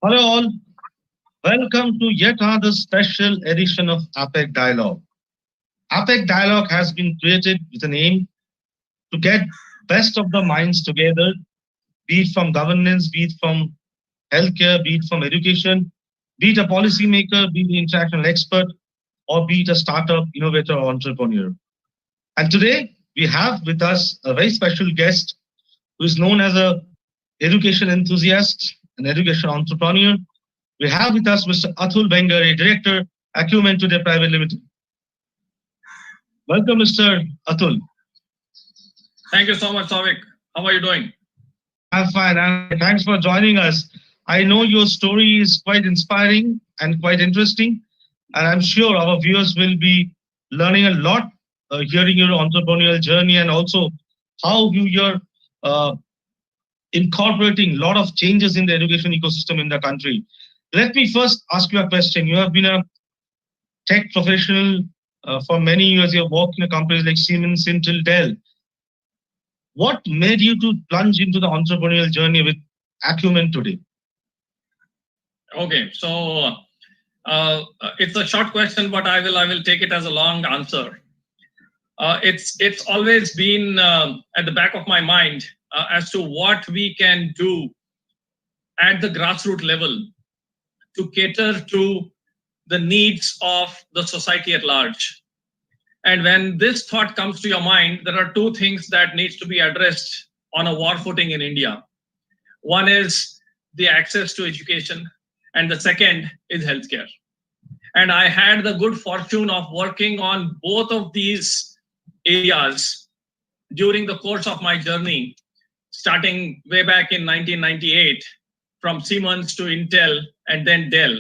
Hello all, welcome to yet another special edition of APAC Dialogue. APAC Dialogue has been created with an aim to get best of the minds together, be it from governance, be it from healthcare, be it from education, be it a policymaker, be it an international expert, or be it a startup, innovator, or entrepreneur. And today we have with us a very special guest who is known as a education enthusiast, an education entrepreneur. We have with us Mr. Atul Bengeri, Director, Acumen Today Pvt Ltd. Welcome, Mr. Atul. Thank you so much, Savik. How are you doing? I'm fine. Thanks for joining us. I know your story is quite inspiring and quite interesting, and I'm sure our viewers will be learning a lot hearing your entrepreneurial journey and also how you're uh, incorporating a lot of changes in the education ecosystem in the country. Let me first ask you a question. You have been a tech professional for many years. You have worked in companies like Siemens, Intel, Dell. What made you to plunge into the entrepreneurial journey with Acumen today? Okay, so it's a short question, but I will take it as a long answer. It's always been at the back of my mind as to what we can do at the grassroots level to cater to the needs of the society at large. And when this thought comes to your mind, there are two things that needs to be addressed on a war footing in India. One is the access to education, and the second is healthcare. And I had the good fortune of working on both of these areas during the course of my journey, starting way back in 1998, from Siemens to Intel and then Dell.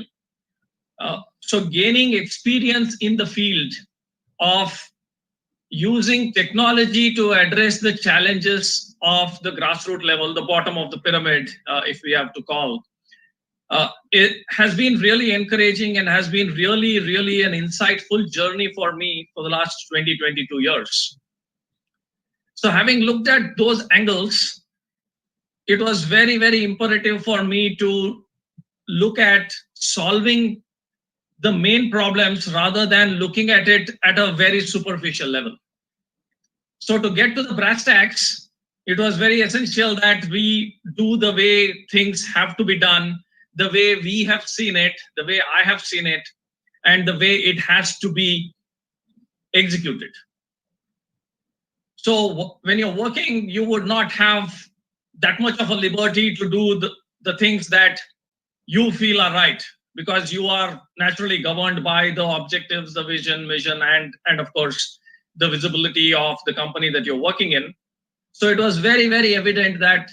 So gaining experience in the field of using technology to address the challenges of the grassroots level, the bottom of the pyramid, if we have to call, it has been really encouraging and has been really an insightful journey for me for the last 22 years. So having looked at those angles, it was very imperative for me to look at solving the main problems rather than looking at it at a very superficial level. So to get to the brass tacks, it was very essential that we do the way things have to be done, the way we have seen it, the way I have seen it, and the way it has to be executed. So when you're working, you would not have that much of a liberty to do the things that you feel are right, because you are naturally governed by the objectives, the vision, and of course, the visibility of the company that you're working in. So it was very evident that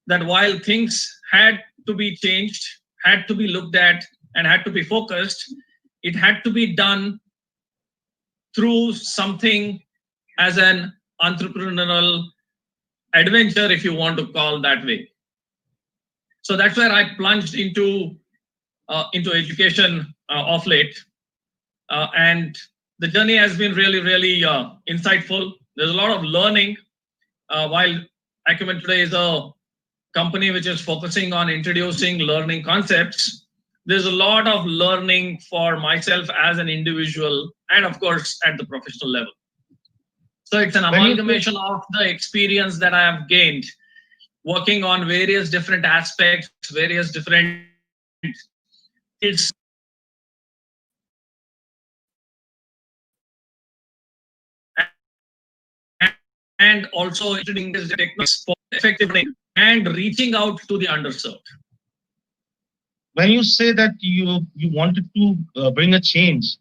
while things had to be changed, had to be looked at, and had to be focused, it had to be done through something as an entrepreneurial adventure, if you want to call that way. So that's where I plunged into education of late, and the journey has been really insightful. There's a lot of learning. While Acumen Today is a company which is focusing on introducing learning concepts, there's a lot of learning for myself as an individual and of course at the professional level. So it's an amalgamation of the experience that I have gained working on various different aspects, various different fields, and also introducing these techniques for effective learning and reaching out to the underserved. When you say that you wanted to bring a change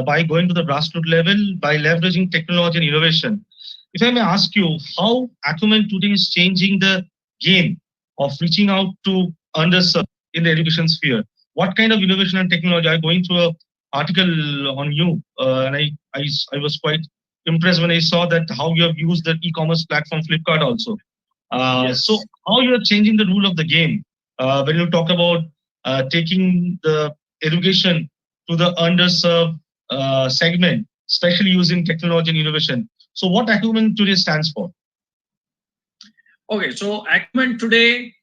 by going to the grassroots level, by leveraging technology and innovation, if I may ask you, how Acumen today is changing the game of reaching out to underserved in the education sphere? What kind of innovation and technology? I'm going through an article on you, and I was quite impressed when I saw that how you have used the e-commerce platform Flipkart also. Yes. So how you are changing the rule of the game when you talk about taking the education to the underserved segment, especially using technology and innovation. So what Acumen today stands for? Okay, so Acumen Today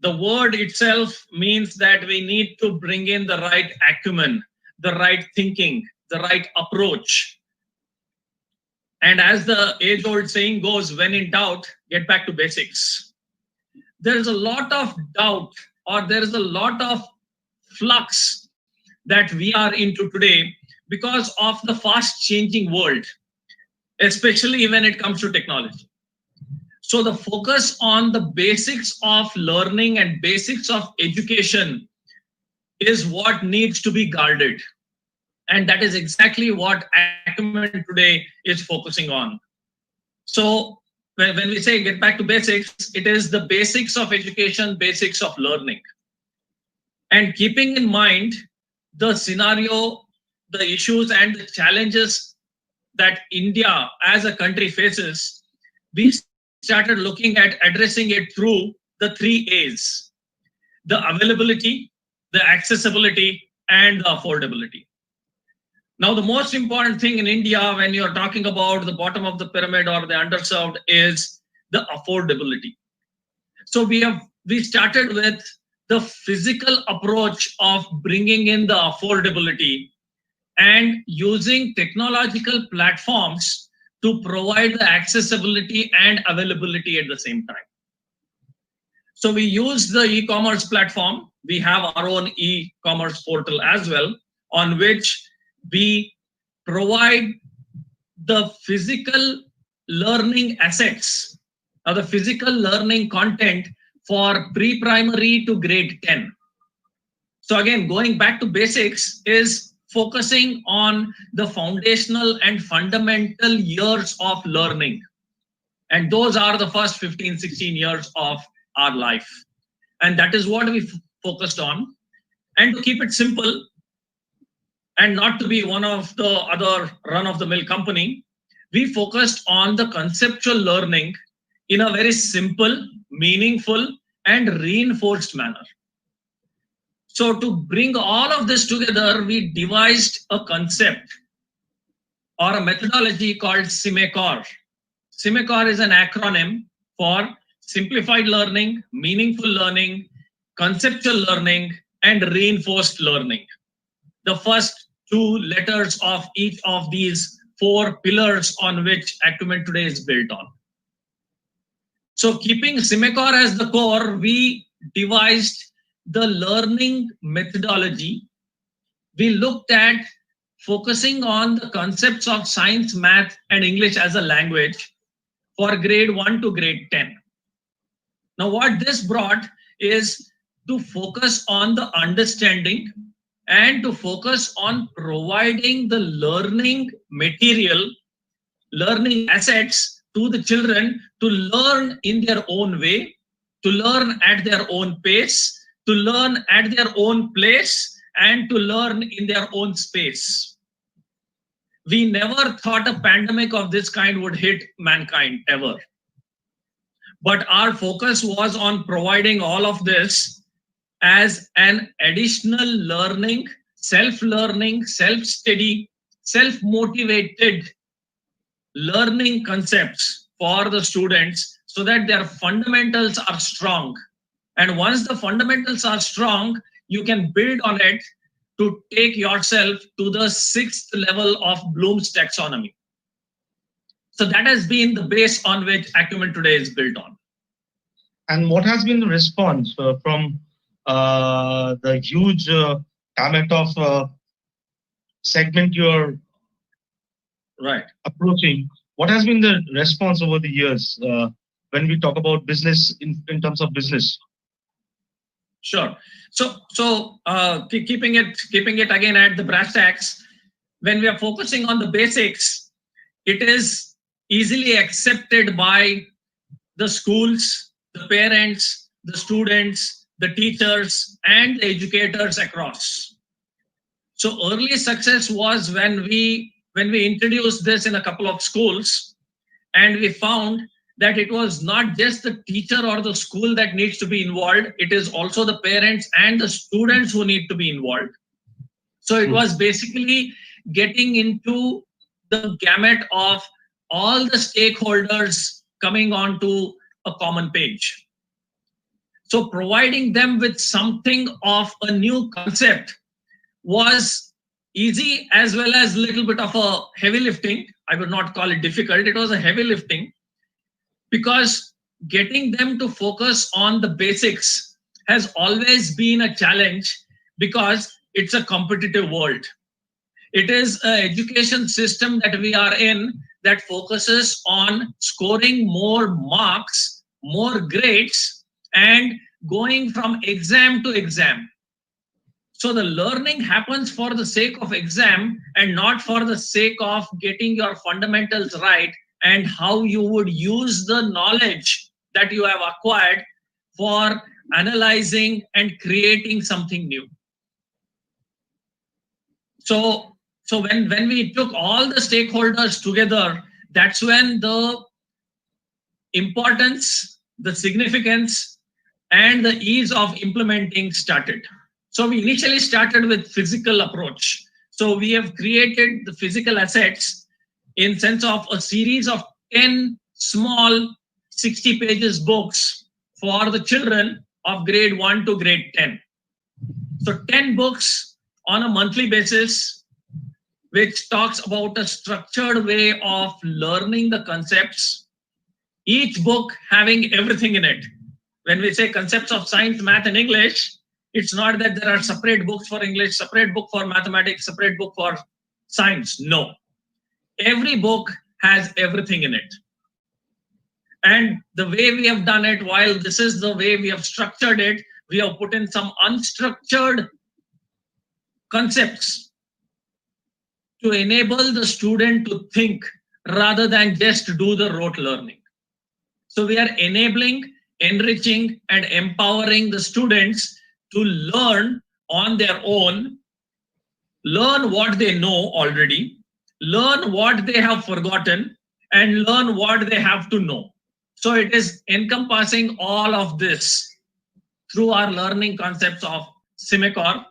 The word itself means that we need to bring in the right acumen, the right thinking, the right approach. And as the age-old saying goes, when in doubt, get back to basics. There is a lot of doubt, or there is a lot of flux that we are into today because of the fast changing world, especially when it comes to technology. So the focus on the basics of learning and basics of education is what needs to be guarded. And that is exactly what Acumen today is focusing on. So when we say get back to basics, it is the basics of education, basics of learning. And keeping in mind the scenario, the issues and the challenges that India as a country faces, we started looking at addressing it through the 3 A's: the availability, the accessibility, and the affordability. Now, the most important thing in India when you're talking about the bottom of the pyramid or the underserved is the affordability. So we started with the physical approach of bringing in the affordability and using technological platforms to provide the accessibility and availability at the same time. So we use the e-commerce platform. We have our own e-commerce portal as well, on which we provide the physical learning assets or the physical learning content for pre-primary to grade 10. So again, going back to basics is focusing on the foundational and fundamental years of learning. And those are the first 15, 16 years of our life. And that is what we focused on. And to keep it simple and not to be one of the other run-of-the-mill company, we focused on the conceptual learning in a very simple, meaningful, and reinforced manner. So to bring all of this together, we devised a concept or a methodology called SIMECOR. SIMECOR is an acronym for simplified learning, meaningful learning, conceptual learning, and reinforced learning. The first 2 letters of each of these 4 pillars on which Acumen today is built on. So keeping SIMECOR as the core, we devised the learning methodology. We looked at focusing on the concepts of science, math, and English as a language for grade 1 to grade 10. Now, what this brought is to focus on the understanding and to focus on providing the learning material, learning assets to the children to learn in their own way, to learn at their own pace, to learn at their own place, and to learn in their own space. We never thought a pandemic of this kind would hit mankind ever. But our focus was on providing all of this as an additional learning, self-learning, self-study, self-motivated learning concepts for the students so that their fundamentals are strong. And once the fundamentals are strong, you can build on it to take yourself to the 6th level of Bloom's taxonomy. So that has been the base on which Acumen today is built on. And what has been the response from the huge gamut of segment you're approaching? What has been the response over the years when we talk about business in terms of business? Sure. So keeping it again at the brass tacks, when we are focusing on the basics, it is easily accepted by the schools, the parents, the students, the teachers, and the educators across. So early success was when we introduced this in a couple of schools, and we found that it was not just the teacher or the school that needs to be involved, it is also the parents and the students who need to be involved. So it was basically getting into the gamut of all the stakeholders coming onto a common page. So providing them with something of a new concept was easy as well as little bit of a heavy lifting. I would not call it difficult. It was a heavy lifting because getting them to focus on the basics has always been a challenge because it's a competitive world. It is an education system that we are in that focuses on scoring more marks, more grades, and going from exam to exam. So the learning happens for the sake of exam and not for the sake of getting your fundamentals right and how you would use the knowledge that you have acquired for analyzing and creating something new. So when we took all the stakeholders together, that's when the importance, the significance, and the ease of implementing started. So we initially started with physical approach. So we have created the physical assets in sense of a series of 10 small 60 pages books for the children of grade 1 to grade 10. So 10 books on a monthly basis, which talks about a structured way of learning the concepts, each book having everything in it. When we say concepts of science, math, and English, it's not that there are separate books for English, separate book for mathematics, separate book for science. No. Every book has everything in it. And the way we have done it, while this is the way we have structured it, we have put in some unstructured concepts to enable the student to think rather than just do the rote learning. So we are enabling, enriching, and empowering the students to learn on their own, learn what they know already, learn what they have forgotten, and learn what they have to know. So it is encompassing all of this through our learning concepts of SIMECOR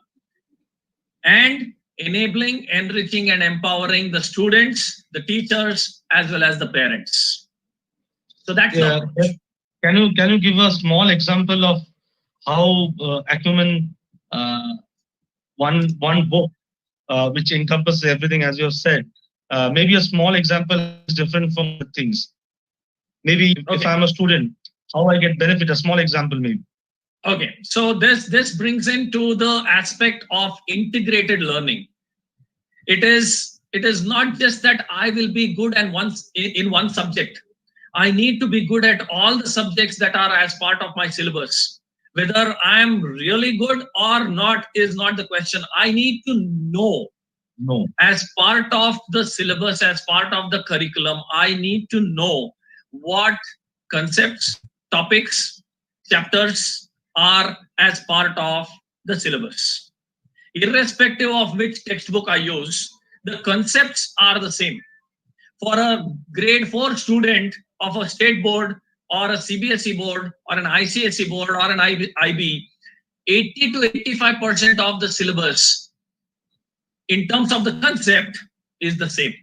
and enabling, enriching, and empowering the students, the teachers, as well as the parents. So that's yeah. Can you give a small example of how Acumen one book which encompasses everything, as you have said? Maybe a small example is different from other things. Maybe if I'm a student, how I get benefit, a small example maybe. Okay, so this brings into the aspect of integrated learning. It is not just that I will be good and in one subject. I need to be good at all the subjects that are as part of my syllabus. Whether I am really good or not is not the question. I need to know. No. As part of the syllabus, as part of the curriculum, I need to know what concepts, topics, chapters are as part of the syllabus. Irrespective of which textbook I use, the concepts are the same. For a grade 4 student of a state board or a CBSE board or an ICSE board or an IB, 80 to 85% of the syllabus in terms of the concept is the same.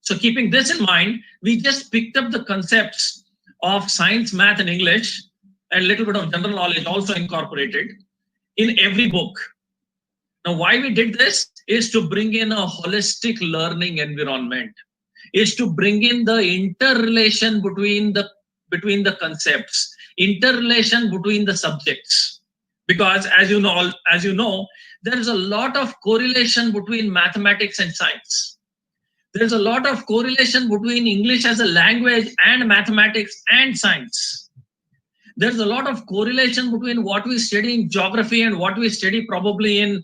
So keeping this in mind, we just picked up the concepts of science, math, and English, and a little bit of general knowledge also incorporated in every book. Now, why we did this is to bring in a holistic learning environment, is to bring in the interrelation between the concepts, interrelation between the subjects. Because as you know, there is a lot of correlation between mathematics and science. There's a lot of correlation between English as a language and mathematics and science. There's a lot of correlation between what we study in geography and what we study probably in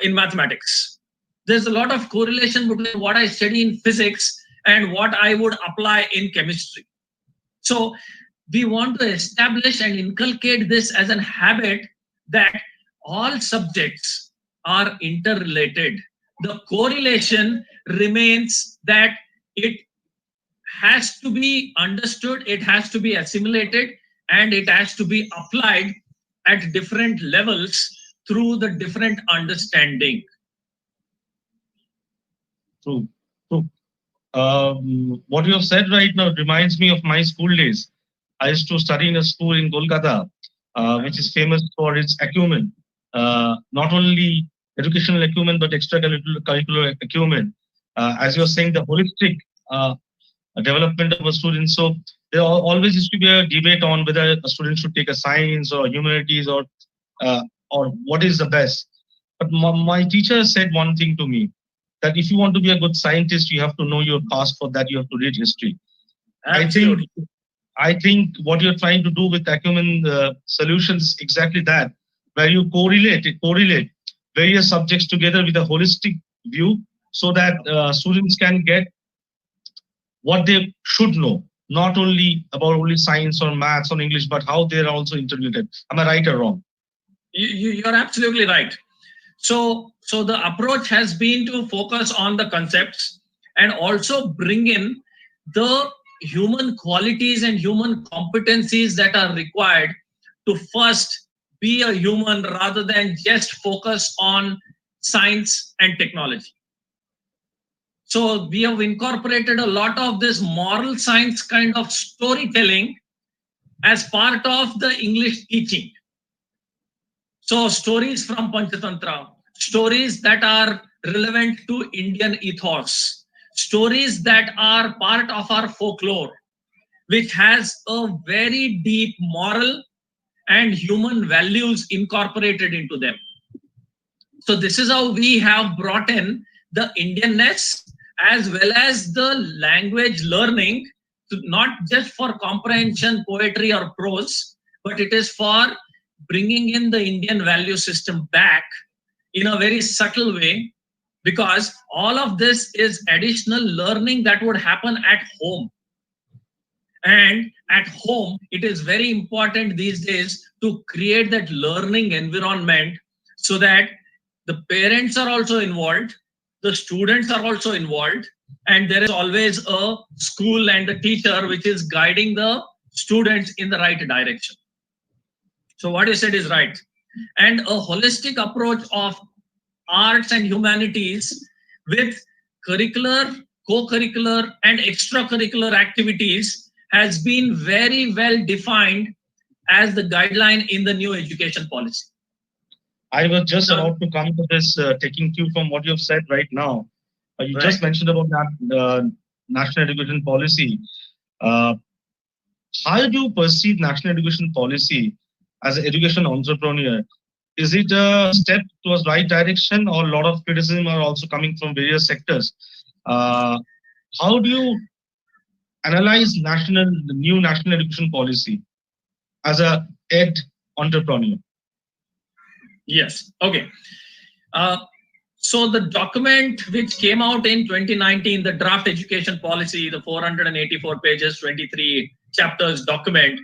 mathematics. There's a lot of correlation between what I study in physics and what I would apply in chemistry. So we want to establish and inculcate this as a habit that all subjects are interrelated. The correlation remains that it has to be understood, it has to be assimilated, and it has to be applied at different levels through the different understanding. True. What you have said right now reminds me of my school days. I used to study in a school in Kolkata. which is famous for its acumen, not only educational acumen but extracurricular acumen. As you're saying, the holistic uh, development of a student. So there always used to be a debate on whether a student should take a science or humanities uh, or what is the best. But my teacher said one thing to me, that if you want to be a good scientist, you have to know your past. For that, you have to read history. I think Absolutely. I think what you're trying to do with Acumen solutions is exactly that, where you correlate various subjects together with a holistic view, so that students can get what they should know, not only about only science or maths or English, but how they're also interrelated. Am I right or wrong? You're absolutely right. So the approach has been to focus on the concepts and also bring in the human qualities and human competencies that are required to first be a human rather than just focus on science and technology. So we have incorporated a lot of this moral science kind of storytelling as part of the English teaching. So stories from Panchatantra, stories that are relevant to Indian ethos, stories that are part of our folklore, which has a very deep moral and human values incorporated into them. So this is how we have brought in the Indianness as well as the language learning, to not just for comprehension, poetry or prose, but it is for bringing in the Indian value system back in a very subtle way, because all of this is additional learning that would happen at home. And at home, it is very important these days to create that learning environment so that the parents are also involved, the students are also involved, and there is always a school and the teacher which is guiding the students in the right direction. So what you said is right. And a holistic approach of arts and humanities with curricular, co-curricular, and extracurricular activities has been very well defined as the guideline in the new education policy. I was just Now, about to come to this, taking cue from what you've said right now. You right. just mentioned about that national education policy. Uh, how do you perceive national education policy as an education entrepreneur? Is it a step towards right direction, or a lot of criticism are also coming from various sectors? Uh, how do you analyze the new national education policy as a ed entrepreneur? Yes. Okay. Uh, so the document which came out in 2019, the draft education policy, the 484 pages, 23 chapters document,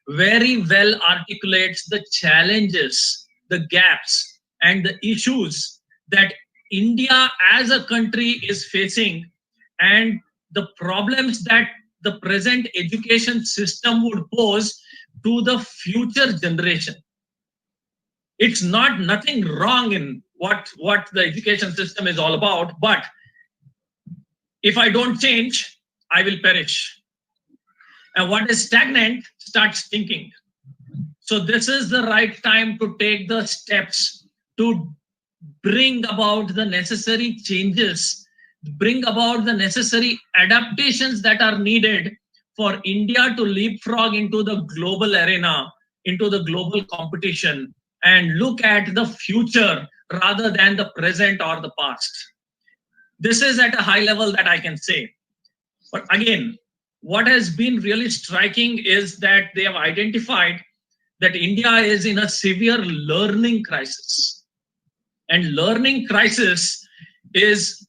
very well articulates the challenges, the gaps, and the issues that India as a country is facing, and the problems that the present education system would pose to the future generation. It's not nothing wrong in what the education system is all about, but if I don't change, I will perish. And what is stagnant starts stinking. So this is the right time to take the steps to bring about the necessary changes, bring about the necessary adaptations that are needed for India to leapfrog into the global arena, into the global competition, and look at the future rather than the present or the past. This is at a high level that I can say. But again, what has been really striking is that they have identified that India is in a severe learning crisis. And learning crisis is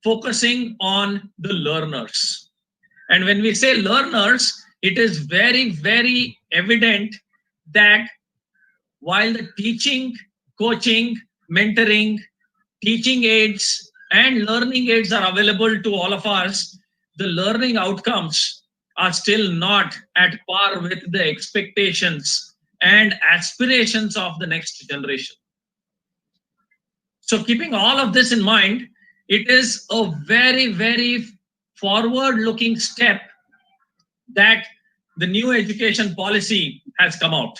focusing on the learners. And when we say learners, it is very, very evident that while the teaching, coaching, mentoring, teaching aids, and learning aids are available to all of us, the learning outcomes are still not at par with the expectations and aspirations of the next generation. So keeping all of this in mind, it is a very, very forward-looking step that the new education policy has come out.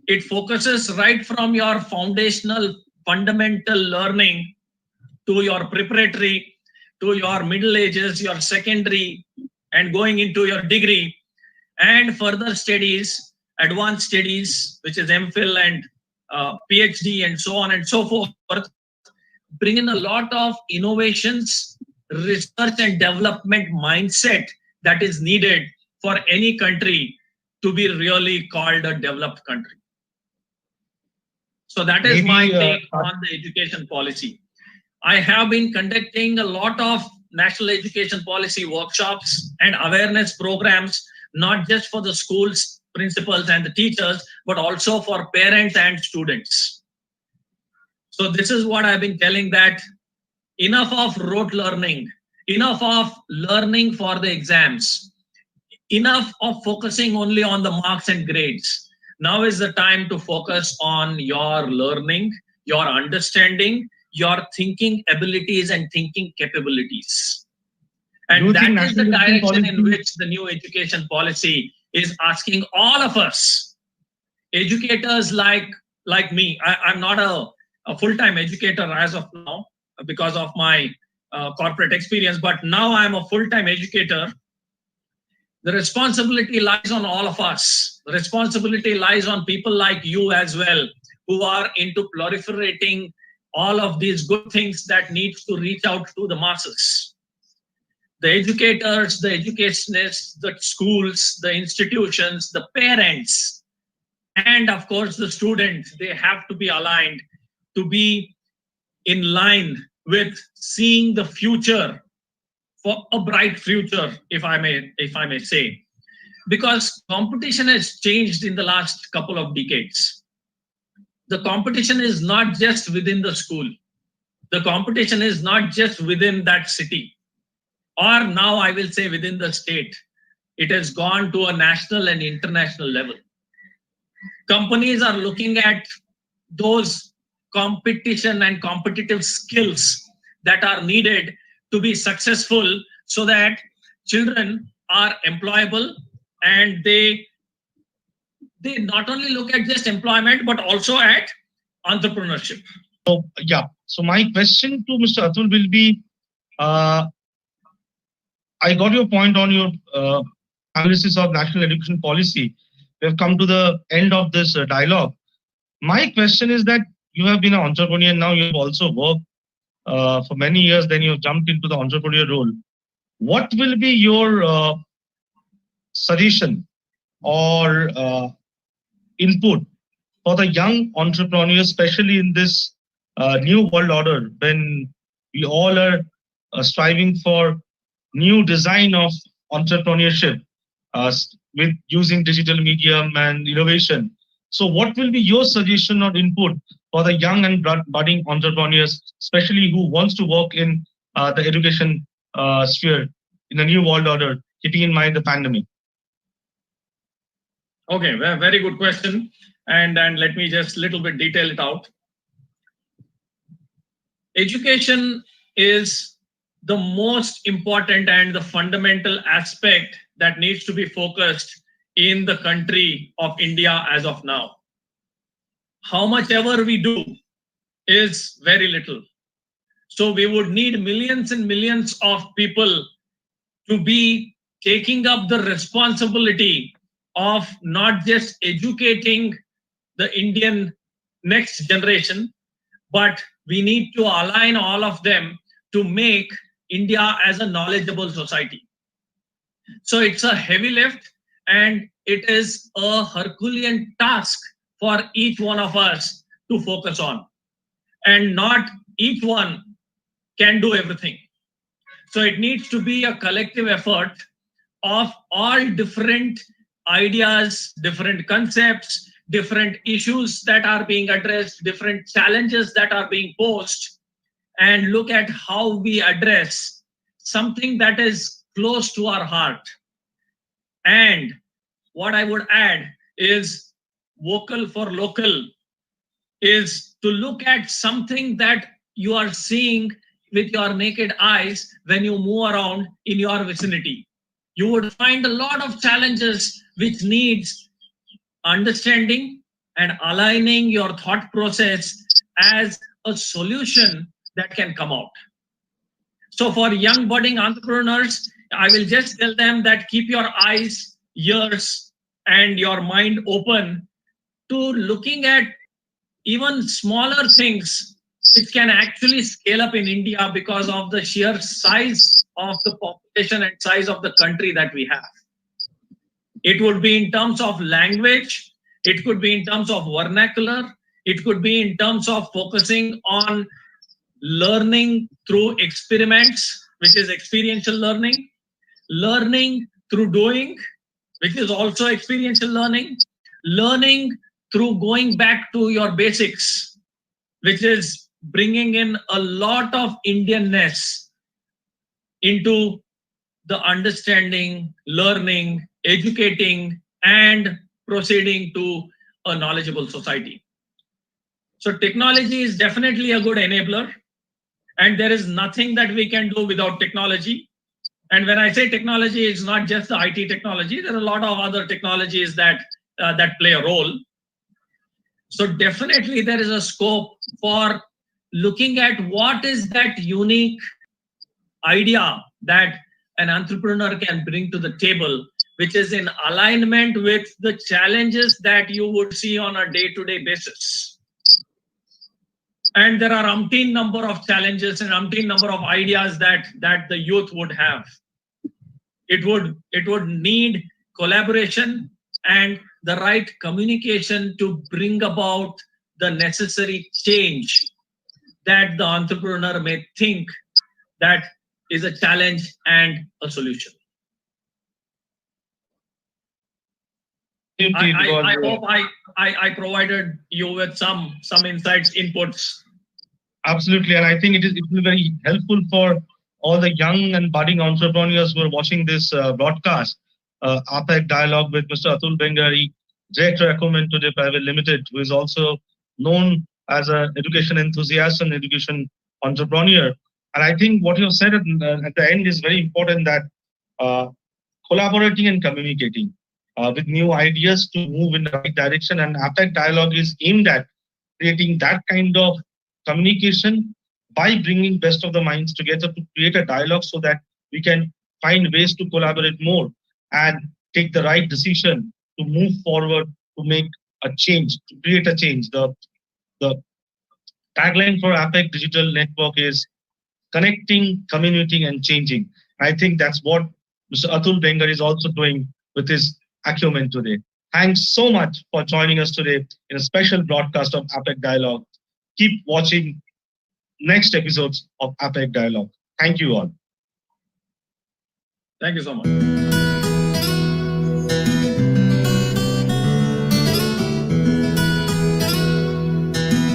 It focuses right from your foundational fundamental learning to your preparatory, to your middle ages, your secondary, and going into your degree, and further studies, advanced studies, which is MPhil and PhD, and so on and so forth, bring in a lot of innovations, research, and development mindset that is needed for any country to be really called a developed country. So that is my take on the education policy. I have been conducting a lot of national education policy workshops and awareness programs, not just for the schools, principals, and the teachers, but also for parents and students. So this is what I've been telling, that enough of rote learning, enough of learning for the exams, enough of focusing only on the marks and grades. Now is the time to focus on your learning, your understanding, your thinking abilities and thinking capabilities. And that is the direction in which the new education policy is asking all of us, educators like me. I'm not a full-time educator as of now because of my corporate experience, but now I'm a full-time educator. The responsibility lies on all of us. The responsibility lies on people like you as well, who are into proliferating all of these good things that needs to reach out to the masses. The educators, the educationists, the schools, the institutions, the parents, and of course the students, they have to be aligned to be in line with seeing the future, for a bright future, if I may say, because competition has changed in the last couple of decades. The competition is not just within the school. The competition is not just within that city, or now I will say within the state. It has gone to a national and international level. Companies are looking at those competition and competitive skills that are needed to be successful, so that children are employable, and they not only look at just employment but also at entrepreneurship. So yeah, so my question to Mr. Atul will be, I got your point on your analysis of national education policy. We have come to the end of this dialogue. My question is that you have been an entrepreneur, now you have also worked for many years, then you jumped into the entrepreneurial role. What will be your suggestion or input for the young entrepreneurs, especially in this new world order, when we all are striving for new design of entrepreneurship with using digital medium and innovation? So what will be your suggestion or input for the young and budding entrepreneurs, especially who wants to work in the education sphere in a new world order, keeping in mind the pandemic? Okay, very good question. And let me just a little bit detail it out. Education is the most important and the fundamental aspect that needs to be focused in the country of India as of now. How much ever we do is very little. So we would need millions and millions of people to be taking up the responsibility of not just educating the Indian next generation, but we need to align all of them to make India as a knowledgeable society. So it's a heavy lift, and it is a Herculean task for each one of us to focus on. And not each one can do everything. So it needs to be a collective effort of all different ideas, different concepts, different issues that are being addressed, different challenges that are being posed, and look at how we address something that is close to our heart. And what I would add is vocal for local, is to look at something that you are seeing with your naked eyes when you move around in your vicinity. You would find a lot of challenges which needs understanding and aligning your thought process as a solution that can come out. So for young budding entrepreneurs, I will just tell them that keep your eyes, ears, and your mind open to looking at even smaller things which can actually scale up in India because of the sheer size of the population and size of the country that we have. It would be in terms of language, it could be in terms of vernacular, it could be in terms of focusing on learning through experiments, which is experiential learning, learning through doing, which is also experiential learning, learning through going back to your basics, which is bringing in a lot of Indianness into the understanding, learning, educating, and proceeding to a knowledgeable society. So technology is definitely a good enabler, and there is nothing that we can do without technology. And when I say technology, it's not just the IT technology. There are a lot of other technologies that play a role. So definitely there is a scope for looking at what is that unique idea that an entrepreneur can bring to the table, which is in alignment with the challenges that you would see on a day-to-day basis. And there are umpteen number of challenges and umpteen number of ideas that the youth would have. It would need collaboration and the right communication to bring about the necessary change that the entrepreneur may think that is a challenge and a solution. I hope I provided you with some insights, inputs. Absolutely, and I think it will be very helpful for all the young and budding entrepreneurs who are watching this broadcast. APAC dialogue with Mr. Atul Bengeri, Director Acumen Today Pvt Ltd, who is also known as an education enthusiast and education entrepreneur. And I think what you have said at the end is very important, that collaborating and communicating with new ideas to move in the right direction. And APAC dialogue is aimed at creating that kind of communication by bringing best of the minds together to create a dialogue so that we can find ways to collaborate more and take the right decision to move forward, to make a change, to create a change. The tagline for APAC Digital Network is connecting, communicating, and changing. I think that's what Mr. Atul Bengeri is also doing with his Acumen today. Thanks so much for joining us today in a special broadcast of APAC Dialogue. Keep watching next episodes of APAC Dialogue. Thank you all. Thank you so much.